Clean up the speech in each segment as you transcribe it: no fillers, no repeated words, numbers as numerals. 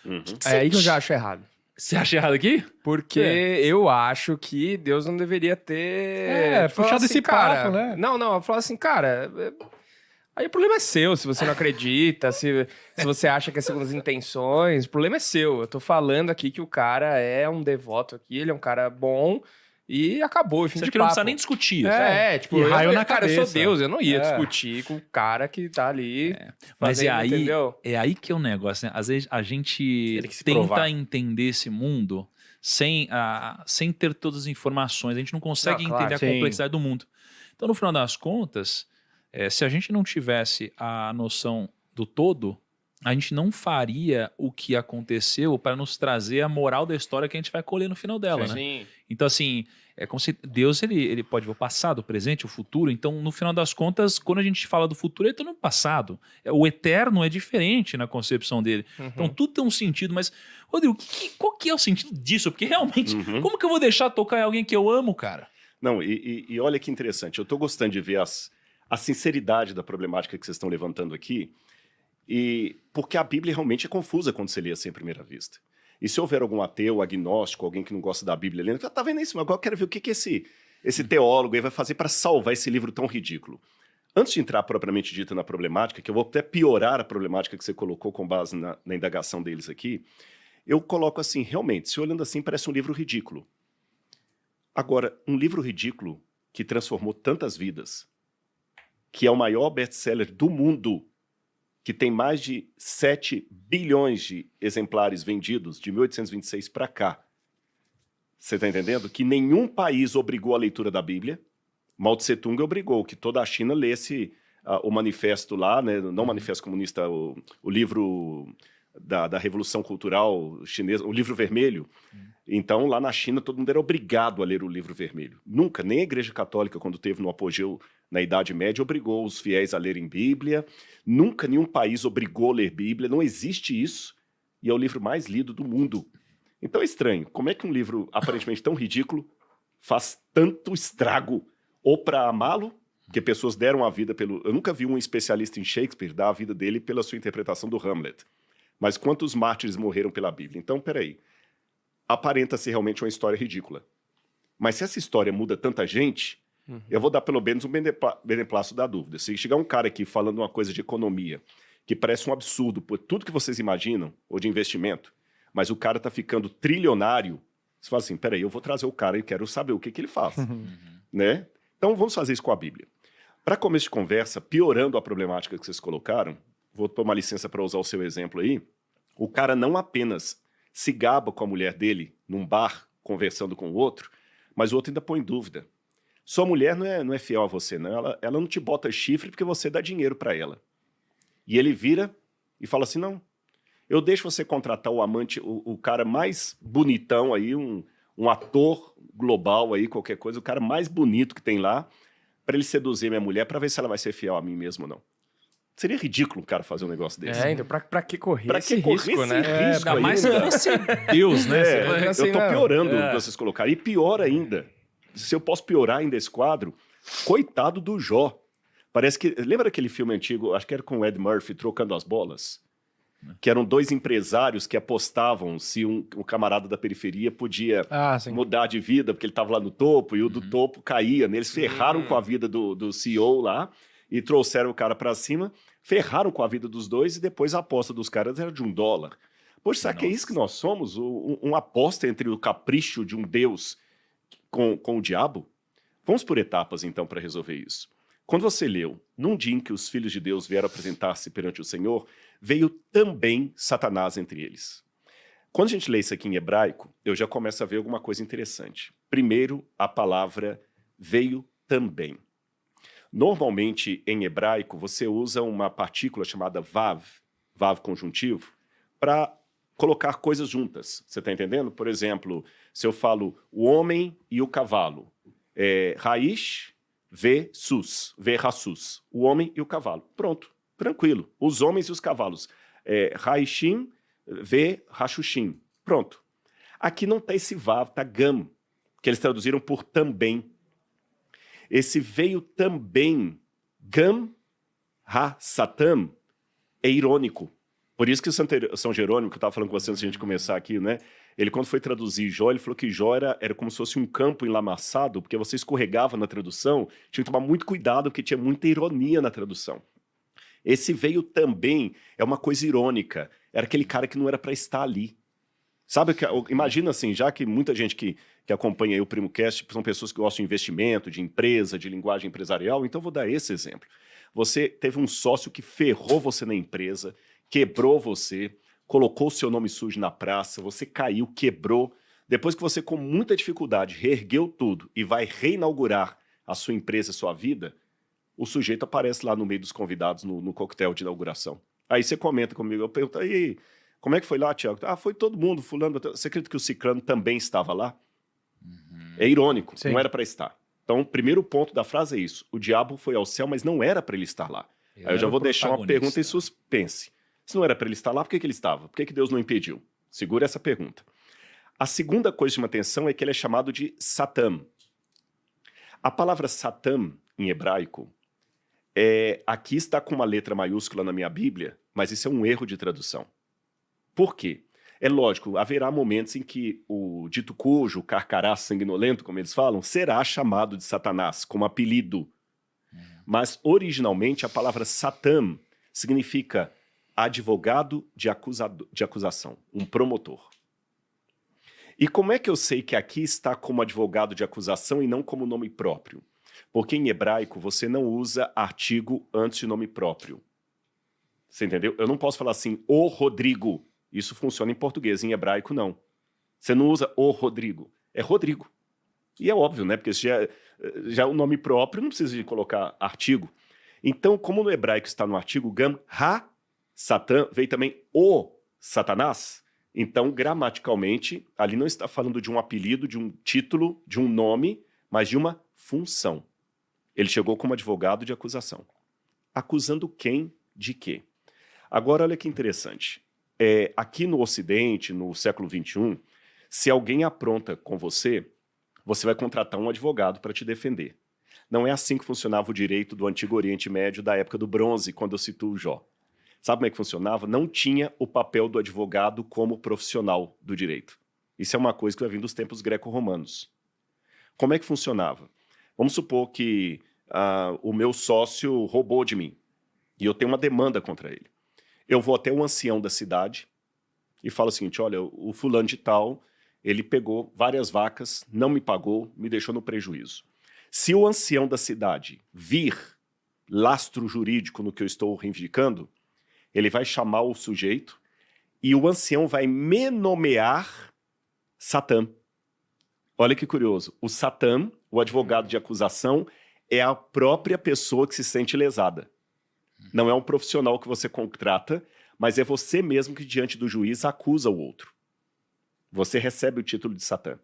Uhum. É aí que eu já acho errado. Você acha errado aqui? Porque eu acho que Deus não deveria ter... puxado falado esse papo, né? Não, eu falo assim, cara... Aí o problema é seu, se você não acredita, se você acha que é segundo as intenções, o problema é seu. Eu tô falando aqui que o cara é um devoto aqui, ele é um cara bom e acabou, fim Você de acha que não papo. precisa nem discutir. sabe? Tipo, E raio na cara, eu cabeça. sou Deus, eu não ia É. discutir com o cara que tá ali Mas fazendo, entendeu? é aí que é o negócio, né? Às vezes a gente Ele que se tenta provar. entender esse mundo sem ter todas as informações. A gente não consegue Não, claro, entender a sim. complexidade do mundo. Então, no final das contas, se a gente não tivesse a noção do todo, a gente não faria o que aconteceu para nos trazer a moral da história que a gente vai colher no final dela, né? Sim. Então, assim, é como se Deus ele pode ver o passado, o presente, o futuro. Então, no final das contas, quando a gente fala do futuro, ele está no passado. O eterno é diferente na concepção dele. Então, tudo tem um sentido. Mas, Rodrigo, qual que é o sentido disso? Porque, realmente, como que eu vou deixar tocar em alguém que eu amo, cara? Não, e olha que interessante. Eu estou gostando de ver a sinceridade da problemática que vocês estão levantando aqui, e porque a Bíblia realmente é confusa quando você lê assim à primeira vista. E se houver algum ateu, agnóstico, alguém que não gosta da Bíblia lendo, tá vendo isso? Mas agora eu quero ver o que esse teólogo aí vai fazer para salvar esse livro tão ridículo. Antes de entrar propriamente dito na problemática, que eu vou até piorar a problemática que você colocou com base na indagação deles aqui, eu coloco assim, realmente, se olhando assim, parece um livro ridículo. Agora, um livro ridículo que transformou tantas vidas, que é o maior best-seller do mundo, que tem mais de 7 bilhões de exemplares vendidos de 1826 para cá. Você está entendendo? Que nenhum país obrigou a leitura da Bíblia. Mao Tse-tung obrigou que toda a China lesse o manifesto lá, né? Não o manifesto comunista, o livro da Revolução Cultural Chinesa, o livro vermelho. Então, lá na China, todo mundo era obrigado a ler o livro vermelho. Nunca, nem a Igreja Católica, quando teve no apogeu na Idade Média, obrigou os fiéis a lerem Bíblia. Nunca nenhum país obrigou a ler Bíblia. Não existe isso. E é o livro mais lido do mundo. Então é estranho. Como é que um livro aparentemente tão ridículo faz tanto estrago? Ou para amá-lo, que pessoas deram a vida pelo... Eu nunca vi um especialista em Shakespeare dar a vida dele pela sua interpretação do Hamlet. Mas quantos mártires morreram pela Bíblia? Então, peraí. Aparenta ser realmente uma história ridícula. Mas se essa história muda tanta gente, eu vou dar pelo menos um beneplácito da dúvida. Se chegar um cara aqui falando uma coisa de economia, que parece um absurdo por tudo que vocês imaginam, ou de investimento, mas o cara tá ficando trilionário, você fala assim, peraí, eu vou trazer o cara e quero saber o que ele faz. Né? Então vamos fazer isso com a Bíblia. Para começo de conversa, piorando a problemática que vocês colocaram, vou tomar licença para usar o seu exemplo aí, o cara não apenas se gaba com a mulher dele num bar, conversando com o outro, mas o outro ainda põe em dúvida. Sua mulher não é fiel a você, não. Ela não te bota chifre porque você dá dinheiro para ela. E ele vira e fala assim, não, eu deixo você contratar o amante, o cara mais bonitão aí, um ator global aí, qualquer coisa, o cara mais bonito que tem lá, para ele seduzir minha mulher, para ver se ela vai ser fiel a mim mesmo ou não. Seria ridículo um cara fazer um negócio desse. Então pra que correr Pra esse que correr risco, esse né? risco Ainda mais se ainda? fosse Deus, né? Você vai- assim, Eu tô não. piorando o que vocês colocaram. E pior ainda, se eu posso piorar ainda esse quadro, coitado do Jó. Parece que... Lembra aquele filme antigo, acho que era com o Ed Murphy, Trocando as Bolas? Que eram dois empresários que apostavam se um camarada da periferia podia Sim. mudar de vida, porque ele estava lá no topo, e o do topo caía. Né? Eles ferraram com a vida do CEO lá, e trouxeram o cara para cima, ferraram com a vida dos dois, e depois a aposta dos caras era de $1. Poxa, será que é isso que nós somos? Uma aposta entre o capricho de um Deus com o diabo? Vamos por etapas, então, para resolver isso. Quando você leu, num dia em que os filhos de Deus vieram apresentar-se perante o Senhor, veio também Satanás entre eles. Quando a gente lê isso aqui em hebraico, eu já começo a ver alguma coisa interessante. Primeiro, a palavra veio também. Normalmente, em hebraico, você usa uma partícula chamada vav conjuntivo, para colocar coisas juntas. Você está entendendo? Por exemplo, se eu falo o homem e o cavalo, raiz, versus, o homem e o cavalo. Pronto, tranquilo. Os homens e os cavalos. Raishim, rashushim. Pronto. Aqui não está esse vav, está gam, que eles traduziram por também. Esse veio também, gam, ha, satam, é irônico. Por isso que o São Jerônimo, que eu estava falando com você antes de a gente começar aqui, né? Ele, quando foi traduzir Jó, ele falou que Jó era como se fosse um campo enlamaçado, porque você escorregava na tradução, tinha que tomar muito cuidado, porque tinha muita ironia na tradução. Esse veio também, é uma coisa irônica, era aquele cara que não era para estar ali. Sabe, imagina assim, já que muita gente que acompanha aí o PrimoCast são pessoas que gostam de investimento, de empresa, de linguagem empresarial, então vou dar esse exemplo. Você teve um sócio que ferrou você na empresa, quebrou você, colocou o seu nome sujo na praça, você caiu, quebrou. Depois que você, com muita dificuldade, reergueu tudo e vai reinaugurar a sua empresa, a sua vida, o sujeito aparece lá no meio dos convidados no coquetel de inauguração. Aí você comenta comigo, eu pergunto, aí, como é que foi lá, Tiago? Ah, foi todo mundo, fulano. Você acredita que o ciclano também estava lá? É irônico, Sim. não era para estar. Então, o primeiro ponto da frase é isso. O diabo foi ao céu, mas não era para ele estar lá. Aí eu já vou deixar uma pergunta em suspense. Se não era para ele estar lá, por que ele estava? Por que Deus não impediu? Segura essa pergunta. A segunda coisa de uma atenção é que ele é chamado de Satã. A palavra Satã, em hebraico, aqui está com uma letra maiúscula na minha Bíblia, mas isso é um erro de tradução. Por quê? É lógico, haverá momentos em que o dito cujo, o carcará sanguinolento, como eles falam, será chamado de Satanás, como apelido. Mas, originalmente, a palavra Satã significa advogado de acusação, um promotor. E como é que eu sei que aqui está como advogado de acusação e não como nome próprio? Porque em hebraico você não usa artigo antes de nome próprio. Você entendeu? Eu não posso falar assim, o Rodrigo. Isso funciona em português, em hebraico não. Você não usa o Rodrigo, é Rodrigo. E é óbvio, né? Porque já é o nome próprio, não precisa de colocar artigo. Então, como no hebraico está no artigo gam, Satã, veio também o Satanás. Então, gramaticalmente, ali não está falando de um apelido, de um título, de um nome, mas de uma função. Ele chegou como advogado de acusação. Acusando quem de quê? Agora, olha que interessante. Aqui no Ocidente, no século XXI, se alguém apronta com você, você vai contratar um advogado para te defender. Não é assim que funcionava o direito do Antigo Oriente Médio da época do Bronze, quando eu situo Jó. Sabe como é que funcionava? Não tinha o papel do advogado como profissional do direito. Isso é uma coisa que vai vir dos tempos greco-romanos. Como é que funcionava? Vamos supor que o meu sócio roubou de mim e eu tenho uma demanda contra ele. Eu vou até o ancião da cidade e falo o seguinte, olha, o fulano de tal, ele pegou várias vacas, não me pagou, me deixou no prejuízo. Se o ancião da cidade vir lastro jurídico no que eu estou reivindicando, ele vai chamar o sujeito e o ancião vai me nomear Satã. Olha que curioso. O Satã, o advogado de acusação, é a própria pessoa que se sente lesada. Não é um profissional que você contrata, mas é você mesmo que, diante do juiz, acusa o outro. Você recebe o título de Satã.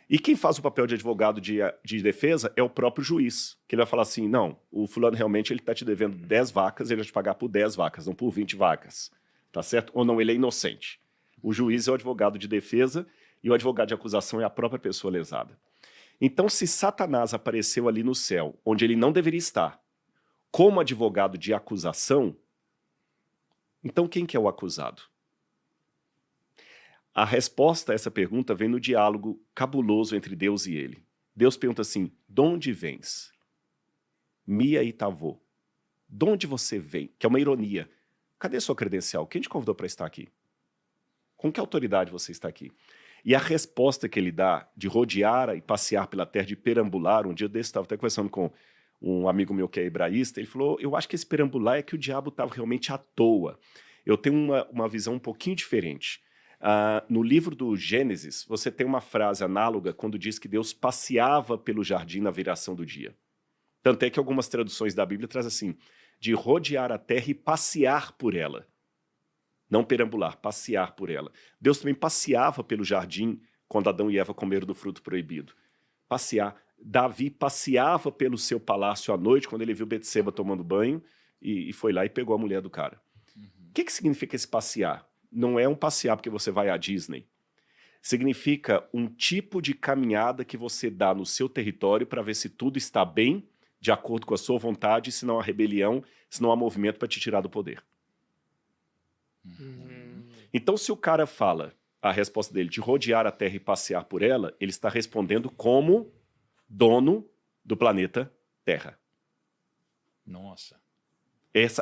E quem faz o papel de advogado de defesa é o próprio juiz, que ele vai falar assim, não, o fulano realmente ele está te devendo 10 vacas, ele vai te pagar por 10 vacas, não por 20 vacas. Tá certo? Ou não, ele é inocente. O juiz é o advogado de defesa e o advogado de acusação é a própria pessoa lesada. Então, se Satanás apareceu ali no céu, onde ele não deveria estar, como advogado de acusação, então quem que é o acusado? A resposta a essa pergunta vem no diálogo cabuloso entre Deus e ele. Deus pergunta assim, de onde vens? Mia e Tavô. De onde você vem? Que é uma ironia. Cadê sua credencial? Quem te convidou para estar aqui? Com que autoridade você está aqui? E a resposta que ele dá de rodear e passear pela terra, de perambular, um dia desse estava até conversando com um amigo meu que é hebraísta, ele falou, eu acho que esse perambular é que o diabo estava realmente à toa. Eu tenho uma visão um pouquinho diferente. No livro do Gênesis, você tem uma frase análoga quando diz que Deus passeava pelo jardim na viração do dia. Tanto é que algumas traduções da Bíblia trazem assim, de rodear a terra e passear por ela. Não perambular, passear por ela. Deus também passeava pelo jardim quando Adão e Eva comeram do fruto proibido. Passear. Davi passeava pelo seu palácio à noite quando ele viu Betseba tomando banho e foi lá e pegou a mulher do cara. O que significa esse passear? Não é um passear porque você vai à Disney. Significa um tipo de caminhada que você dá no seu território para ver se tudo está bem, de acordo com a sua vontade, se não há rebelião, se não há movimento para te tirar do poder. Então, se o cara fala a resposta dele de rodear a Terra e passear por ela, ele está respondendo como dono do planeta Terra. Nossa.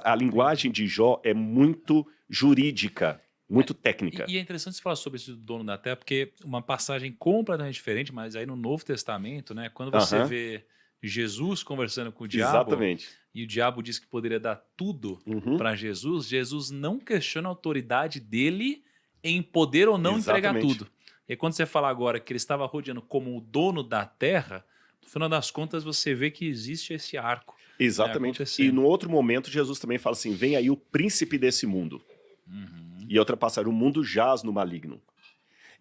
A linguagem de Jó é muito jurídica, muito técnica. E é interessante você falar sobre esse dono da terra, porque uma passagem completamente diferente, mas aí no Novo Testamento, né, quando você vê Jesus conversando com o diabo, Exatamente. e o diabo diz que poderia dar tudo para Jesus, Jesus não questiona a autoridade dele em poder ou não entregar tudo. E quando você fala agora que ele estava rodeando como o dono da terra, no final das contas você vê que existe esse arco. Exatamente. E no outro momento, Jesus também fala assim: vem aí o príncipe desse mundo. E outra passagem: o mundo jaz no maligno.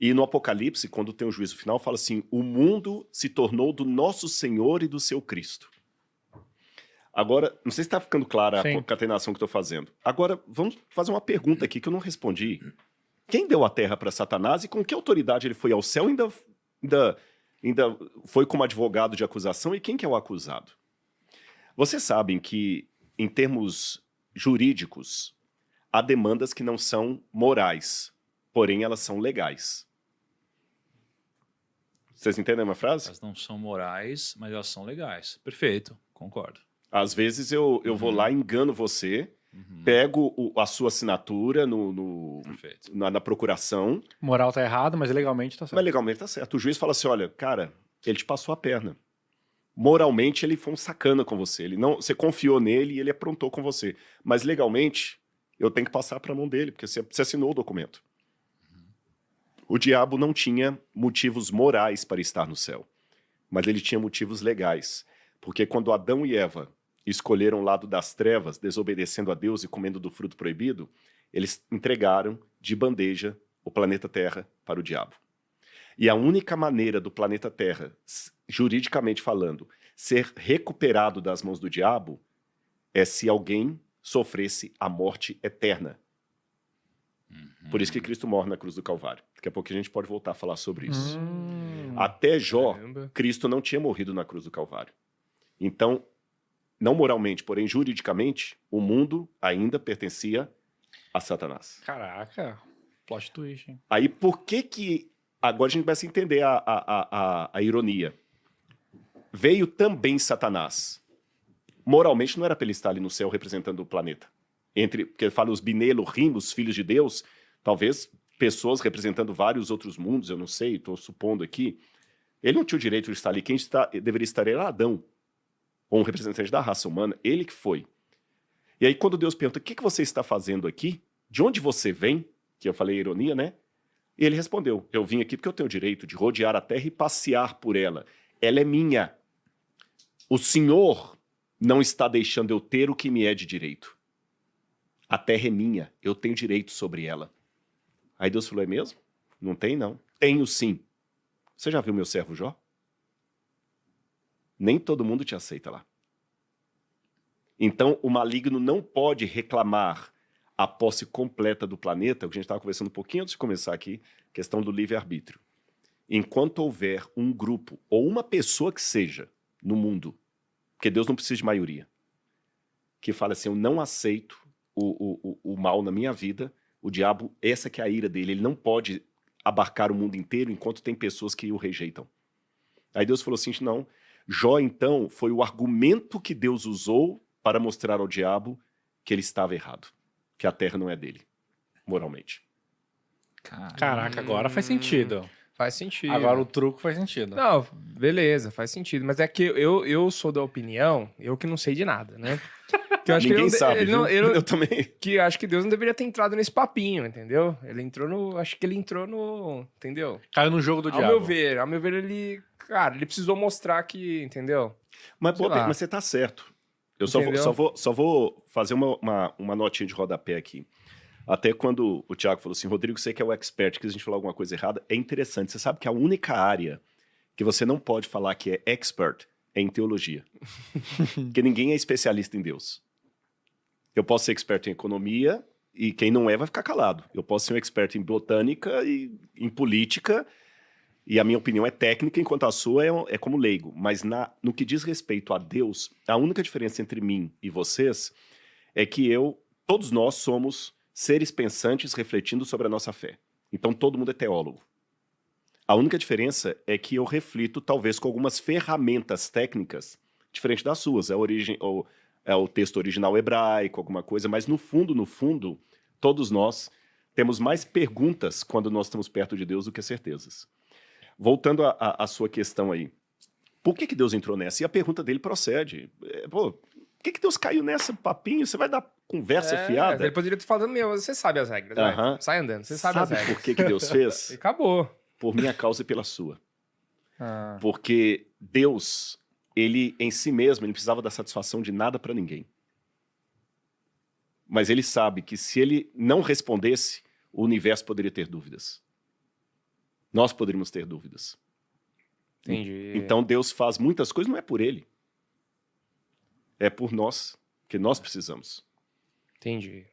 E no Apocalipse, quando tem o juízo final, fala assim: o mundo se tornou do nosso Senhor e do seu Cristo. Agora, não sei se está ficando clara a concatenação que estou fazendo. Agora, vamos fazer uma pergunta aqui que eu não respondi. Quem deu a terra para Satanás e com que autoridade ele foi ao céu e ainda foi como advogado de acusação? E quem que é o acusado? Vocês sabem que, em termos jurídicos, há demandas que não são morais, porém elas são legais. Vocês entendem a minha frase? Elas não são morais, mas elas são legais. Perfeito, concordo. Às vezes eu vou lá, engano você, pego a sua assinatura na procuração. Moral tá errado, mas legalmente tá certo. Mas legalmente tá certo. O juiz fala assim: olha, cara, ele te passou a perna. Moralmente, ele foi um sacana com você. Você confiou nele e ele aprontou com você. Mas legalmente, eu tenho que passar para a mão dele, porque você assinou o documento. O diabo não tinha motivos morais para estar no céu, mas ele tinha motivos legais. Porque quando Adão e Eva escolheram o lado das trevas, desobedecendo a Deus e comendo do fruto proibido, eles entregaram de bandeja o planeta Terra para o diabo. E a única maneira do planeta Terra, juridicamente falando, ser recuperado das mãos do diabo é se alguém sofresse a morte eterna. Por isso que Cristo morre na cruz do Calvário. Daqui a pouco a gente pode voltar a falar sobre isso. Até Jó, Cristo não tinha morrido na cruz do Calvário. Então, não moralmente, porém juridicamente, o mundo ainda pertencia a Satanás. Caraca, plot twist, hein? Aí por que... Agora a gente começa a entender a ironia. Veio também Satanás. Moralmente não era para ele estar ali no céu representando o planeta. Porque ele fala os Binelohim, os filhos de Deus, talvez pessoas representando vários outros mundos, eu não sei, estou supondo aqui. Ele não tinha o direito de estar ali. Quem deveria estar era Adão, ou um representante da raça humana, ele que foi. E aí quando Deus pergunta: o que você está fazendo aqui? De onde você vem? Que eu falei ironia, né? E ele respondeu: eu vim aqui porque eu tenho o direito de rodear a terra e passear por ela. Ela é minha. O Senhor não está deixando eu ter o que me é de direito. A terra é minha, eu tenho direito sobre ela. Aí Deus falou: é mesmo? Não tem, não. Tenho sim. Você já viu meu servo Jó? Nem todo mundo te aceita lá. Então, o maligno não pode reclamar a posse completa do planeta, o que a gente estava conversando um pouquinho antes de começar aqui, questão do livre-arbítrio. Enquanto houver um grupo, ou uma pessoa que seja, no mundo, porque Deus não precisa de maioria, que fala assim: eu não aceito o mal na minha vida, o diabo, essa que é a ira dele, ele não pode abarcar o mundo inteiro enquanto tem pessoas que o rejeitam. Aí Deus falou assim: não, Jó então foi o argumento que Deus usou para mostrar ao diabo que ele estava errado, que a terra não é dele, moralmente. Caraca, agora faz sentido. Faz sentido. Agora o truco faz sentido. Não, beleza, faz sentido. Mas é que eu sou da opinião, eu que não sei de nada, né? Que eu acho Ninguém que sabe, viu? Eu também. Que acho que Deus não deveria ter entrado nesse papinho, entendeu? Acho que ele entrou entendeu? Caiu no jogo do diabo. Ao meu ver, ele precisou mostrar que, entendeu? Mas você tá certo. Eu só vou fazer uma notinha de rodapé aqui. Até quando o Thiago falou assim: Rodrigo, você que é o expert, que a gente falou alguma coisa errada, é interessante. Você sabe que a única área que você não pode falar que é expert é em teologia. Porque ninguém é especialista em Deus. Eu posso ser expert em economia e quem não é vai ficar calado. Eu posso ser um expert em botânica e em política e a minha opinião é técnica, enquanto a sua é como leigo. Mas no que diz respeito a Deus, a única diferença entre mim e vocês é que todos nós somos seres pensantes refletindo sobre a nossa fé. Então todo mundo é teólogo. A única diferença é que eu reflito talvez com algumas ferramentas técnicas diferentes das suas. É o texto original hebraico, alguma coisa, mas no fundo, todos nós temos mais perguntas quando nós estamos perto de Deus do que certezas. Voltando à sua questão aí. Por que Deus entrou nessa? E a pergunta dele procede. Por que Deus caiu nessa papinho? Você vai dar conversa fiada? Ele poderia ter falado, você sabe as regras, vai. Sai andando, você sabe as regras. Por que Deus fez? E acabou. Por minha causa e pela sua. Ah. Porque Deus, ele em si mesmo, ele não precisava dar satisfação de nada para ninguém. Mas ele sabe que se ele não respondesse, o universo poderia ter dúvidas. Nós poderíamos ter dúvidas. Entendi. Então Deus faz muitas coisas, não é por ele. É por nós, que nós precisamos. Entendi.